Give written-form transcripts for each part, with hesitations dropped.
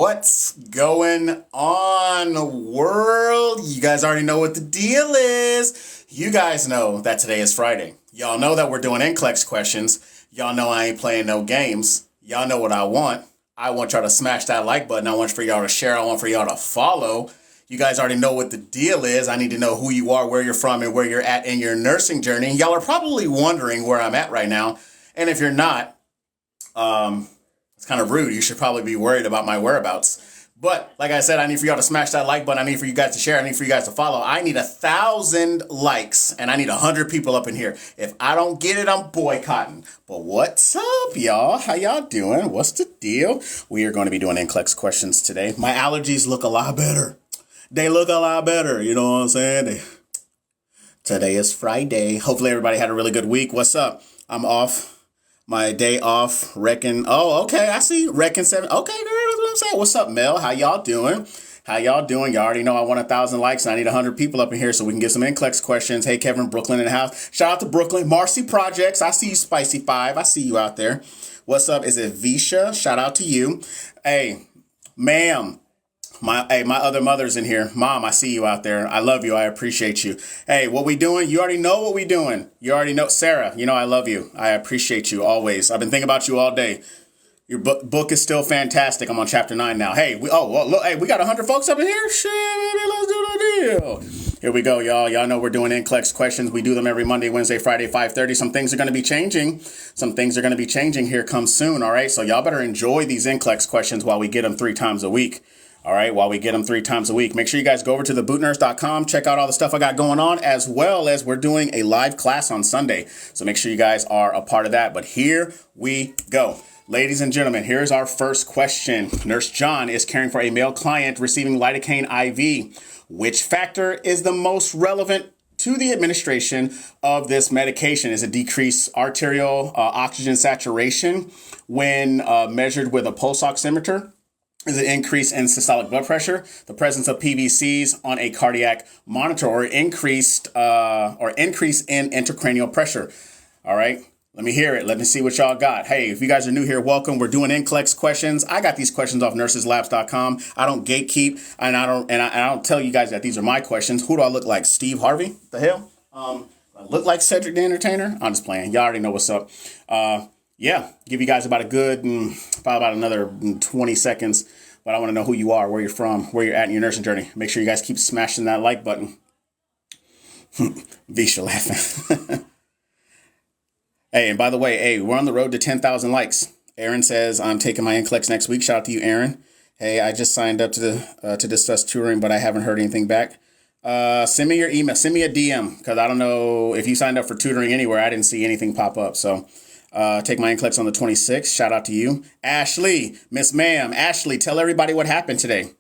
What's going on, world? You guys already know what the deal is. You guys know that today is Friday. Y'all know that we're doing NCLEX questions. Y'all know I ain't playing no games. Y'all know what I want. I want y'all to smash that like button. I want for y'all to share. I want for y'all to follow. You guys already know what the deal is. I need to know who you are, where you're from, and where you're at in your nursing journey. Y'all are probably wondering where I'm at right now. And if you're not, it's kind of rude. You should probably be worried about my whereabouts. But like I said, I need for y'all to smash that like button. I need for you guys to share. I need for you guys to follow. I need 1,000 likes and I need 100 people up in here. If I don't get it, I'm boycotting. But what's up, y'all? How y'all doing? What's the deal? We are going to be doing NCLEX questions today. My allergies look a lot better. They look a lot better. You know what I'm saying? Today is Friday. Hopefully everybody had a really good week. What's up? I'm off. My day off, reckon. Oh, okay. I see. Reckon 7. Okay, girl, that's what I'm saying. What's up, Mel? How y'all doing? How y'all doing? Y'all already know I want 1,000 likes and I need 100 people up in here so we can get some NCLEX questions. Hey, Kevin, Brooklyn in the house. Shout out to Brooklyn. Marcy Projects. I see you, Spicy 5. I see you out there. What's up? Is it Visha? Shout out to you. Hey, ma'am. My other mother's in here. Mom, I see you out there. I love you. I appreciate you. Hey, what we doing? You already know what we doing. You already know. Sarah, you know I love you. I appreciate you always. I've been thinking about you all day. Your book is still fantastic. I'm on chapter 9 now. Hey, we got 100 folks up in here? Shit, baby, let's do the deal. Here we go, y'all. Y'all know we're doing NCLEX questions. We do them every Monday, Wednesday, Friday, 5:30. Some things are going to be changing. Some things are going to be changing here come soon, all right? So y'all better enjoy these NCLEX questions while we get them 3 times a week. All right, while we get them 3 times a week. Make sure you guys go over to thebootnurse.com, check out all the stuff I got going on, as well as we're doing a live class on Sunday. So make sure you guys are a part of that. But here we go. Ladies and gentlemen, here's our first question. Nurse John is caring for a male client receiving lidocaine IV. Which factor is the most relevant to the administration of this medication? Is it decreased arterial oxygen saturation when measured with a pulse oximeter? Is it increase in systolic blood pressure, the presence of PVCs on a cardiac monitor, or increase in intracranial pressure? All right, let me hear it. Let me see what y'all got. Hey, if you guys are new here, welcome. We're doing NCLEX questions. I got these questions off nurseslabs.com. I don't gatekeep, and I don't tell you guys that these are my questions. Who do I look like? Steve Harvey? The hell? I look like Cedric the Entertainer? I'm just playing. Y'all already know what's up. Yeah, give you guys about a good, probably about another 20 seconds. But I want to know who you are, where you're from, where you're at in your nursing journey. Make sure you guys keep smashing that like button. Visha laughing. Hey, and by the way, hey, we're on the road to 10,000 likes. Aaron says, I'm taking my NCLEX next week. Shout out to you, Aaron. Hey, I just signed up to discuss tutoring, but I haven't heard anything back. Send me your email. Send me a DM, because I don't know if you signed up for tutoring anywhere. I didn't see anything pop up, so... take my NCLEX on the 26th. Shout out to you. Ashley, Miss Ma'am, Ashley, tell everybody what happened today.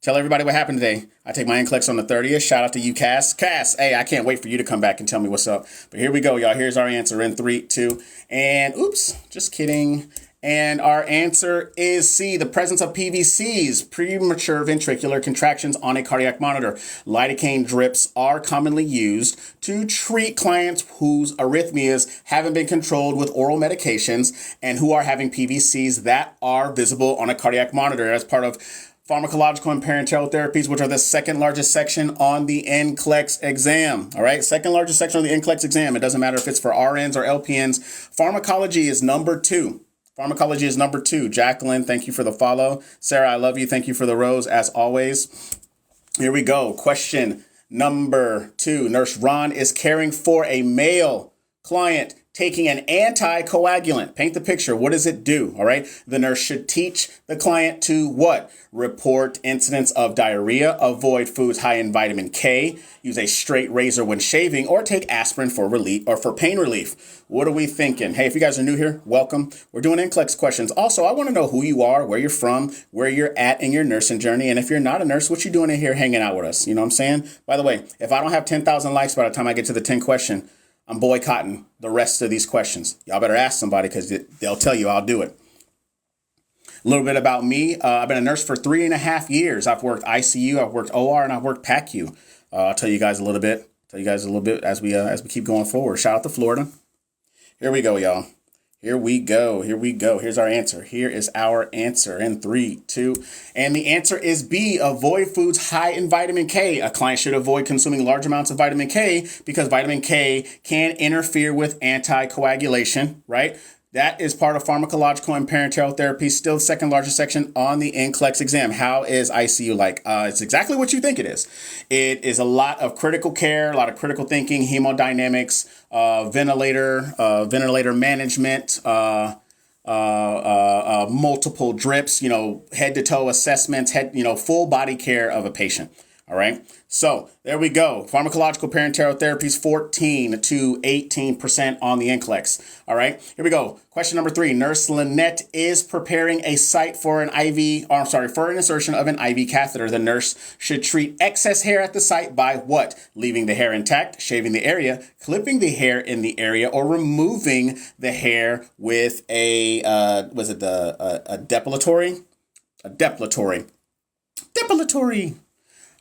Tell everybody what happened today. I take my NCLEX on the 30th. Shout out to you, Cass. Cass, hey, I can't wait for you to come back and tell me what's up. But here we go, y'all. Here's our answer in 3, 2, and oops, just kidding. And our answer is C, the presence of PVCs, premature ventricular contractions on a cardiac monitor. Lidocaine drips are commonly used to treat clients whose arrhythmias haven't been controlled with oral medications and who are having PVCs that are visible on a cardiac monitor as part of pharmacological and parenteral therapies, which are the second largest section on the NCLEX exam. All right, second largest section on the NCLEX exam. It doesn't matter if it's for RNs or LPNs. Pharmacology is number 2. Pharmacology is number 2. Jacqueline, thank you for the follow. Sarah, I love you. Thank you for the rose, as always. Here we go. Question number 2. Nurse Ron is caring for a male client taking an anticoagulant. Paint the picture. What does it do? All right. The nurse should teach the client to what? Report incidents of diarrhea, avoid foods high in vitamin K, use a straight razor when shaving, or take aspirin for relief or for pain relief. What are we thinking? Hey, if you guys are new here, welcome. We're doing NCLEX questions. Also, I want to know who you are, where you're from, where you're at in your nursing journey. And if you're not a nurse, what you doing in here hanging out with us? You know what I'm saying? By the way, if I don't have 10,000 likes by the time I get to the 10 question, I'm boycotting the rest of these questions. Y'all better ask somebody, because they'll tell you I'll do it. A little bit about me. I've been a nurse for 3.5 years. I've worked ICU, I've worked OR, and I've worked PACU. I'll tell you guys a little bit. As we keep going forward. Shout out to Florida. Here we go, y'all. Here we go. Here we go. Here's our answer. Here is our answer in 3, 2. And the answer is B, avoid foods high in vitamin K. A client should avoid consuming large amounts of vitamin K because vitamin K can interfere with anticoagulation, right? That is part of pharmacological and parenteral therapy, still the second largest section on the NCLEX exam. How is ICU like? It's exactly what you think it is. It is a lot of critical care, a lot of critical thinking, hemodynamics, ventilator management, multiple drips, head to toe assessments, full body care of a patient. All right. So there we go. Pharmacological parenteral therapies, 14 to 18% on the NCLEX. All right. Here we go. Question number 3. Nurse Lynette is preparing a site for an for an insertion of an IV catheter. The nurse should treat excess hair at the site by what? Leaving the hair intact, shaving the area, clipping the hair in the area, or removing the hair with a depilatory? A depilatory.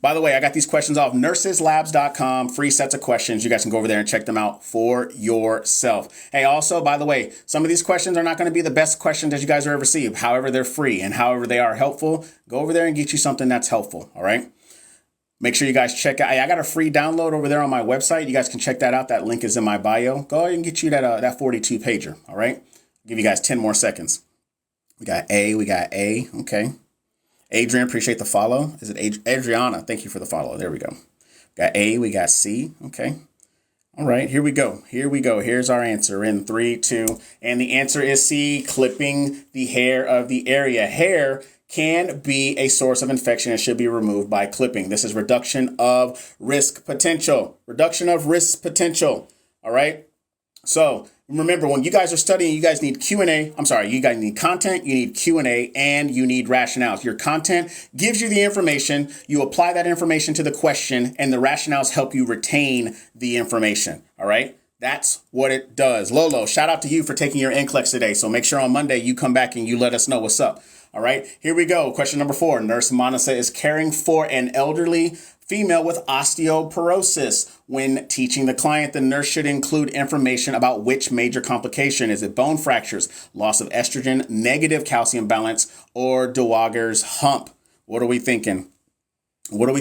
By the way, I got these questions off nurseslabs.com, free sets of questions. You guys can go over there and check them out for yourself. Hey, also, by the way, some of these questions are not going to be the best questions that you guys will ever receive. However, they're free, and however they are helpful, go over there and get you something that's helpful. All right. Make sure you guys check out. I got a free download over there on my website. You guys can check that out. That link is in my bio. Go ahead and get you that 42 pager. All right. I'll give you guys 10 more seconds. We got A. Okay. Adrian, appreciate the follow. Is it Adriana? Thank you for the follow. There we go. Got A, we got C. Okay. All right, here we go. Here's our answer in 3, 2. And the answer is C, clipping the hair of the area. Hair can be a source of infection and should be removed by clipping. This is reduction of risk potential. All right. So remember, when you guys are studying, you guys need Q&A. You guys need content, you need Q&A, and you need rationales. Your content gives you the information. You apply that information to the question, and the rationales help you retain the information. All right. That's what it does. Lolo, shout out to you for taking your NCLEX today. So make sure on Monday you come back and you let us know what's up. All right. Here we go. Question number 4. Nurse Manasa is caring for an elderly female with osteoporosis. When teaching the client, the nurse should include information about which major complication. Is it bone fractures, loss of estrogen, negative calcium balance, or Dewager's hump? What are we thinking? I start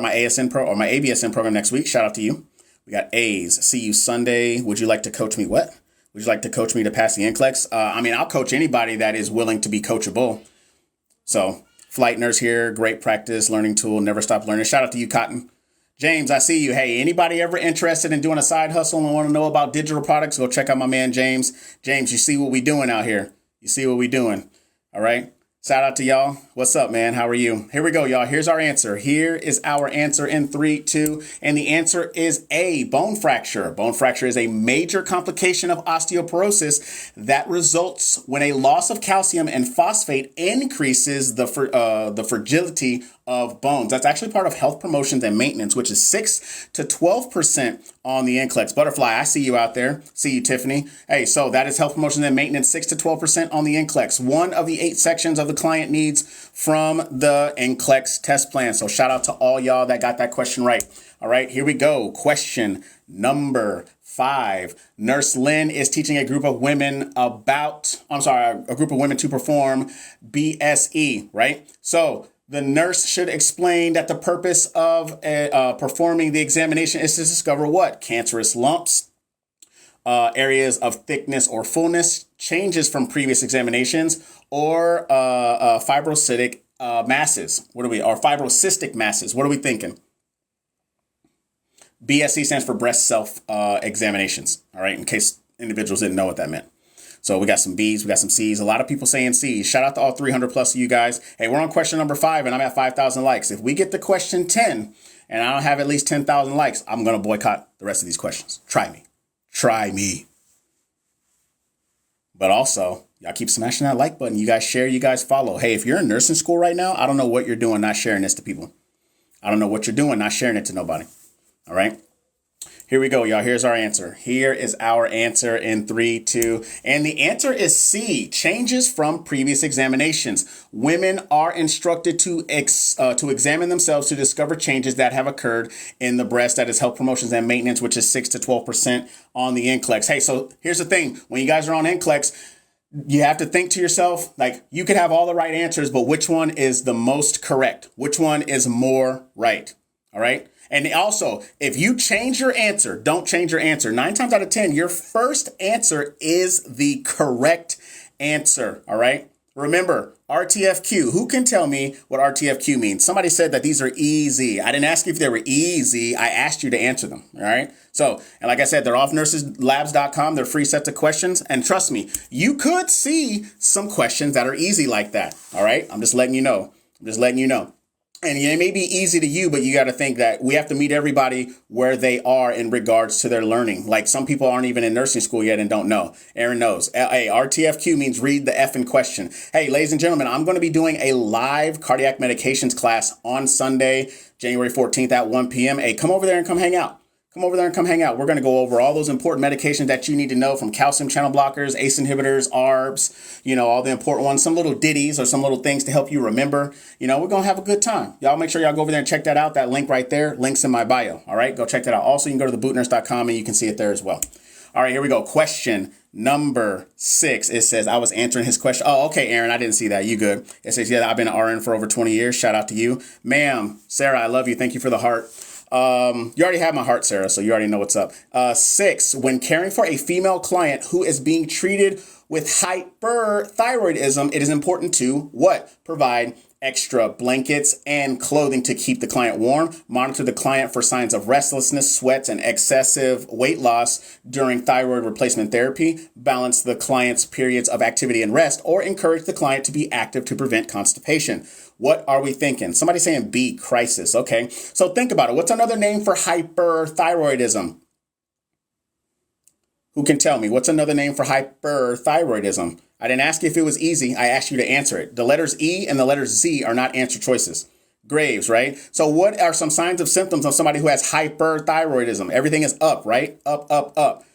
my ASN my ABSN program next week. Shout out to you. We got A's. See you Sunday. Would you like to coach me? What? Would you like to coach me to pass the NCLEX? I'll coach anybody that is willing to be coachable. So, flight nurse here, great practice, learning tool, never stop learning. Shout out to you, Cotton. James, I see you. Hey, anybody ever interested in doing a side hustle and want to know about digital products? Go check out my man, James. James, you see what we doing out here. All right. Shout out to y'all. What's up, man? How are you? Here we go, y'all. Here's our answer. Here is our answer in 3, 2. And the answer is A, bone fracture. Bone fracture is a major complication of osteoporosis that results when a loss of calcium and phosphate increases the fragility of bones. That's actually part of health promotions and maintenance, which is 6 to 12% on the NCLEX. Butterfly, I see you out there. See you, Tiffany. Hey, so that is health promotions and maintenance, 6 to 12% on the NCLEX. One of the 8 sections of the client needs from the NCLEX test plan. So shout out to all y'all that got that question right. All right, here we go. Question number 5. Nurse Lynn is teaching a group of women to perform BSE, right? So the nurse should explain that the purpose of performing the examination is to discover what? Cancerous lumps, areas of thickness or fullness, changes from previous examinations, or fibrocystic masses. Or fibrocystic masses. What are we thinking? BSE stands for breast self examinations. All right, in case individuals didn't know what that meant. So we got some B's, we got some C's. A lot of people saying C's. Shout out to all 300 plus of you guys. Hey, we're on question number 5 and I'm at 5,000 likes. If we get to question 10 and I don't have at least 10,000 likes, I'm going to boycott the rest of these questions. Try me. But also, y'all keep smashing that like button. You guys share, you guys follow. Hey, if you're in nursing school right now, I don't know what you're doing not sharing this to people. I don't know what you're doing not sharing it to nobody. All right. Here we go, y'all. Here's our answer. Here is our answer in 3, 2. And the answer is C, changes from previous examinations. Women are instructed to examine themselves to discover changes that have occurred in the breast. That is health promotions and maintenance, which is 6 to 12% on the NCLEX. Hey, so here's the thing. When you guys are on NCLEX, you have to think to yourself, like, you could have all the right answers, but which one is the most correct? Which one is more right? All right. And also, if you change your answer, don't change your answer. 9 times out of 10, your first answer is the correct answer. All right. Remember, RTFQ. Who can tell me what RTFQ means? Somebody said that these are easy. I didn't ask you if they were easy. I asked you to answer them. All right. So, and like I said, they're off nurseslabs.com. They're free sets of questions. And trust me, you could see some questions that are easy like that. All right. I'm just letting you know. And it may be easy to you, but you got to think that we have to meet everybody where they are in regards to their learning. Like, some people aren't even in nursing school yet and don't know. Aaron knows. Hey, RTFQ means read the F in question. Hey, ladies and gentlemen, I'm going to be doing a live cardiac medications class on Sunday, January 14th at 1 p.m. Hey, come over there and come hang out. We're going to go over all those important medications that you need to know, from calcium channel blockers, ACE inhibitors, ARBs, all the important ones, some little ditties or some little things to help you remember. We're going to have a good time. Y'all make sure y'all go over there and check that out. That link right there, links in my bio. All right, go check that out. Also, you can go to thebootnurse.com and you can see it there as well. All right, here we go. Question number 6. It says, I was answering his question. Oh, okay, Aaron, I didn't see that. You good. It says, yeah, I've been an RN for over 20 years. Shout out to you. Ma'am, Sarah, I love you. Thank you for the heart. You already have my heart, Sarah, so you already know what's up. 6, when caring for a female client who is being treated with hyperthyroidism, it is important to what? Provide extra blankets and clothing to keep the client warm, monitor the client for signs of restlessness, sweats, and excessive weight loss during thyroid replacement therapy, balance the client's periods of activity and rest, or encourage the client to be active to prevent constipation. What are we thinking? Somebody saying B, crisis. Okay, so think about it. What's another name for hyperthyroidism? Who can tell me? What's another name for hyperthyroidism? I didn't ask you if it was easy. I asked you to answer it. The letters E and the letters Z are not answer choices. Graves, right? So what are some signs of symptoms of somebody who has hyperthyroidism? Everything is up, right? Up, up, up.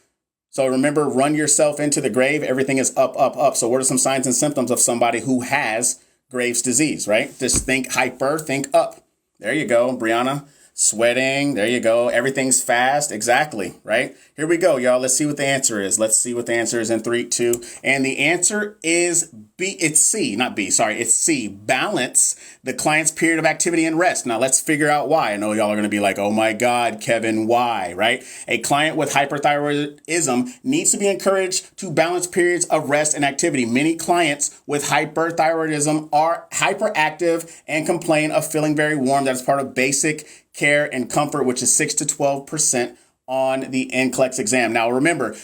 So remember, run yourself into the grave. Everything is up, up, up. So what are some signs and symptoms of somebody who has Graves' disease, right? Just think hyper, think up. There you go, Brianna. Sweating. There you go. Everything's fast. Exactly. Right. Here we go, y'all. Let's see what the answer is. Let's see what the answer is in 3, 2. And the answer is B. It's C, not B. Sorry. It's C. Balance the client's period of activity and rest. Now let's figure out why. I know y'all are going to be like, oh my God, Kevin, why? Right. A client with hyperthyroidism needs to be encouraged to balance periods of rest and activity. Many clients with hyperthyroidism are hyperactive and complain of feeling very warm. That is part of basic care and comfort, which is 6 to 12% on the NCLEX exam. Now, remember,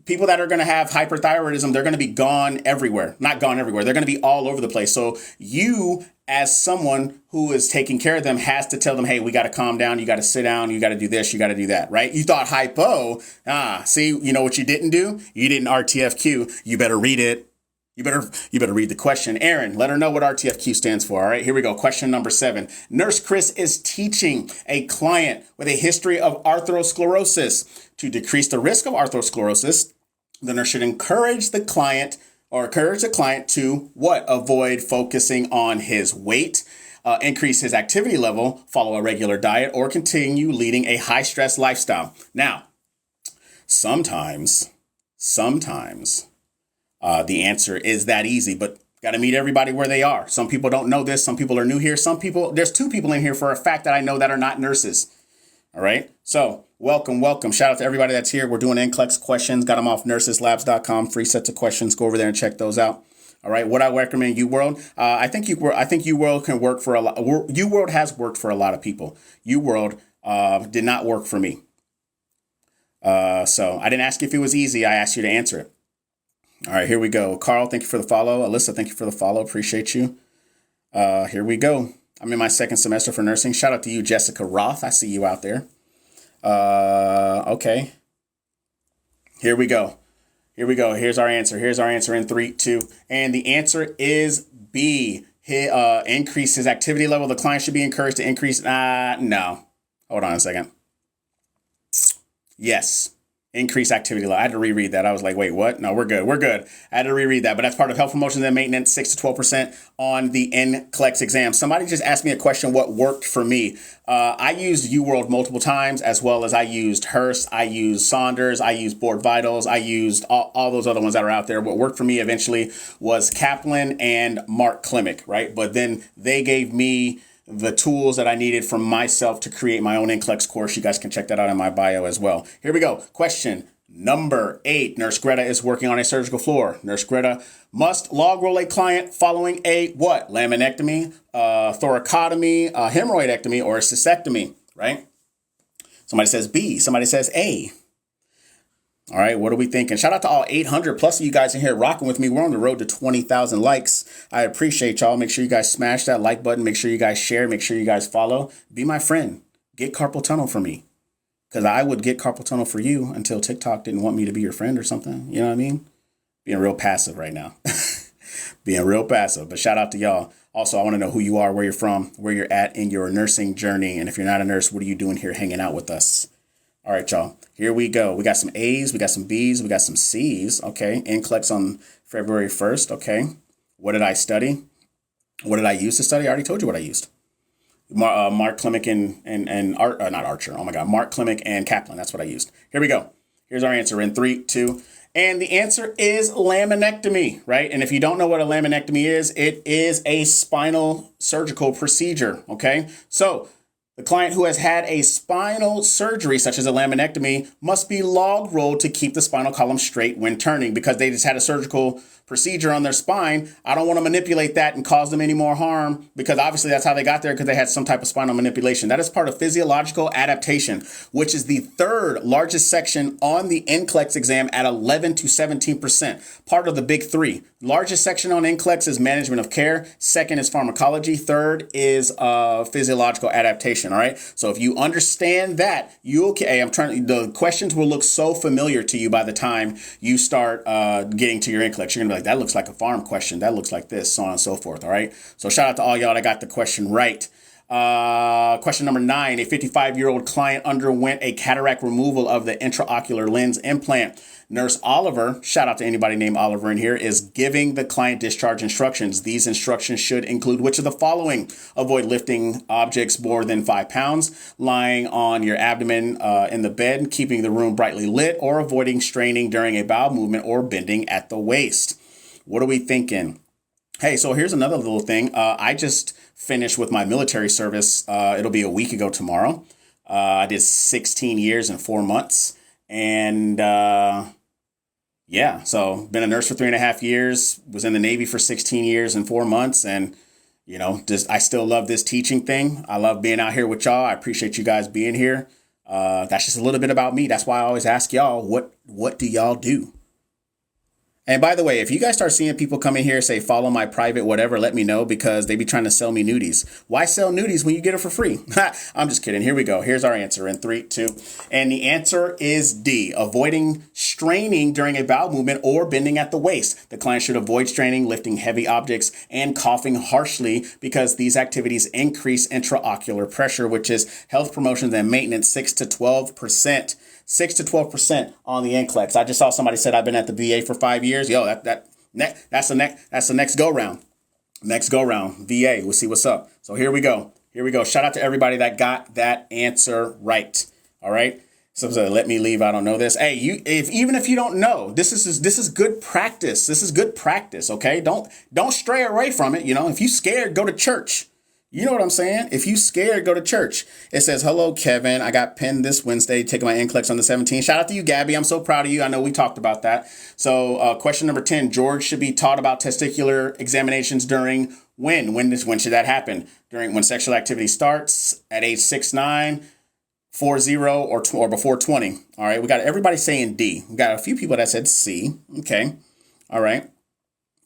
people that are going to have hyperthyroidism, they're going to be gone everywhere. Not gone everywhere. They're going to be all over the place. So you, as someone who is taking care of them, has to tell them, hey, we got to calm down. You got to sit down. You got to do this. You got to do that, right? You thought hypo. See, you know what you didn't do? You didn't RTFQ. You better read it. You better read the question. Aaron, let her know what RTFQ stands for. All right, here we go. Question number 7. Nurse Chris is teaching a client with a history of atherosclerosis. To decrease the risk of atherosclerosis, the nurse should encourage the client to what? Avoid focusing on his weight, increase his activity level, follow a regular diet, or continue leading a high stress lifestyle. Now, sometimes, the answer is that easy, but got to meet everybody where they are. Some people don't know this. Some people are new here. There's 2 people in here for a fact that I know that are not nurses. All right. So welcome. Shout out to everybody that's here. We're doing NCLEX questions. Got them off nurseslabs.com. Free sets of questions. Go over there and check those out. All right. What I recommend UWorld. I think UWorld can work for a lot. UWorld has worked for a lot of people. UWorld did not work for me. So I didn't ask you if it was easy. I asked you to answer it. All right, here we go. Carl, thank you for the follow. Alyssa, thank you for the follow. Appreciate you. Here we go. I'm in my 2nd semester for nursing. Shout out to you, Jessica Roth. I see you out there. Okay. Here we go. Here's our answer. In 3, 2. And the answer is B. Increase his activity level. The client should be encouraged to increase. No. Hold on a second. Yes. Increase activity level. I had to reread that. I was like, wait, what? No, we're good. We're good. I had to reread that, but that's part of health promotions and maintenance, 6 to 12% on the NCLEX exam. Somebody just asked me a question, what worked for me? I used UWorld multiple times, as well as I used Hearst, I used Saunders, I used Board Vitals, I used all those other ones that are out there. What worked for me eventually was Kaplan and Mark Klimek, right? But then they gave me the tools that I needed from myself to create my own NCLEX course. You guys can check that out in my bio as well. Here we go. Question number 8. Nurse Greta is working on a surgical floor. Nurse Greta must log roll a client following a what? Laminectomy, thoracotomy, hemorrhoidectomy, or a cystectomy, right? Somebody says B. Somebody says A. All right, what are we thinking? Shout out to all 800 plus of you guys in here rocking with me. We're on the road to 20,000 likes. I appreciate y'all. Make sure you guys smash that like button. Make sure you guys share. Make sure you guys follow. Be my friend. Get carpal tunnel for me. Because I would get carpal tunnel for you until TikTok didn't want me to be your friend or something. You know what I mean? Being real passive right now. Being real passive. But shout out to y'all. Also, I want to know who you are, where you're from, where you're at in your nursing journey. And if you're not a nurse, what are you doing here hanging out with us? All right, y'all, here we go. We got some A's, we got some B's, we got some C's. Okay, NCLEX on February 1st. Okay, what did I study? What did I use to study? I already told you what I used. Mark Klimek and not Archer. Oh my God, Mark Klimek and Kaplan. That's what I used. Here we go. Here's our answer in 3, 2. And the answer is laminectomy, right? And if you don't know what a laminectomy is, it is a spinal surgical procedure. Okay, so the client who has had a spinal surgery, such as a laminectomy, must be log rolled to keep the spinal column straight when turning because they just had a surgical procedure on their spine. I don't want to manipulate that and cause them any more harm because obviously that's how they got there because they had some type of spinal manipulation. That is part of physiological adaptation, which is the third largest section on the NCLEX exam at 11 to 17%. Part of the big 3. Largest section on NCLEX is management of care. Second is pharmacology. Third is physiological adaptation. All right. So if you understand that, the questions will look so familiar to you by the time you start getting to your NCLEX. You're gonna be like, that looks like a farm question. That looks like this, so on and so forth. All right. So shout out to all y'all that got the question right. Question number 9, a 55-year-old client underwent a cataract removal of the intraocular lens implant. Nurse Oliver, shout out to anybody named Oliver in here, is giving the client discharge instructions. These instructions should include which of the following? Avoid lifting objects more than 5 pounds, lying on your abdomen in the bed, keeping the room brightly lit, or avoiding straining during a bowel movement or bending at the waist. What are we thinking? Hey, so here's another little thing. I just finished with my military service. It'll be a week ago tomorrow. I did 16 years and 4 months. And yeah, so been a nurse for 3.5 years, was in the Navy for 16 years and 4 months. And, you know, I still love this teaching thing. I love being out here with y'all. I appreciate you guys being here. That's just a little bit about me. That's why I always ask y'all, what do y'all do? And by the way, if you guys start seeing people come in here say, follow my private whatever, let me know because they be trying to sell me nudies. Why sell nudies when you get it for free? I'm just kidding. Here we go. Here's our answer in 3, 2. And the answer is D, avoiding straining during a bowel movement or bending at the waist. The client should avoid straining, lifting heavy objects, and coughing harshly because these activities increase intraocular pressure, which is health promotions and maintenance 6 to 12%. 6 to 12% on the NCLEX. I just saw somebody said I've been at the VA for 5 years. Yo, that's the next go round. Next go round. VA. We'll see what's up. So here we go. Shout out to everybody that got that answer right. All right. So let me leave. I don't know this. Hey, even if you don't know, this is good practice. This is good practice. Okay. Don't stray away from it. You know, if you scared, go to church. You know what I'm saying? If you scared, go to church. It says, hello, Kevin. I got pinned this Wednesday, taking my NCLEX on the 17th. Shout out to you, Gabby. I'm so proud of you. I know we talked about that. So question number 10, George should be taught about testicular examinations during when? When should that happen? When sexual activity starts at age 6, 9, 40, or before 20. All right. We got everybody saying D. We got a few people that said C. Okay. All right.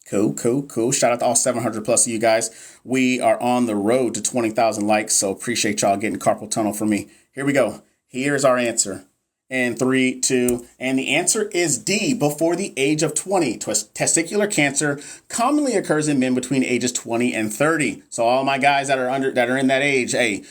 Cool. Shout out to all 700 plus of you guys. We are on the road to 20,000 likes, so appreciate y'all getting carpal tunnel for me. Here we go. Here's our answer. In 3, 2, and the answer is D, before the age of 20. Testicular cancer commonly occurs in men between ages 20 and 30. So all my guys that are in that age, hey,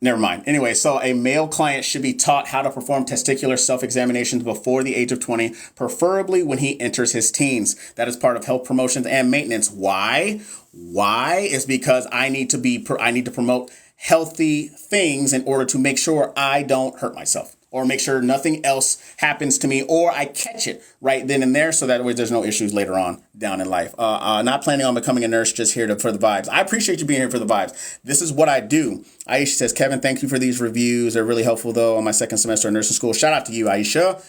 Never mind. Anyway, so a male client should be taught how to perform testicular self-examinations before the age of 20, preferably when he enters his teens. That is part of health promotions and maintenance. Why? Why is because I need to promote healthy things in order to make sure I don't hurt myself, or make sure nothing else happens to me, or I catch it right then and there, so that way there's no issues later on down in life. Not planning on becoming a nurse, just here for the vibes. I appreciate you being here for the vibes. This is what I do. Aisha says, Kevin, thank you for these reviews. They're really helpful, though, on my second semester of nursing school. Shout out to you, Aisha.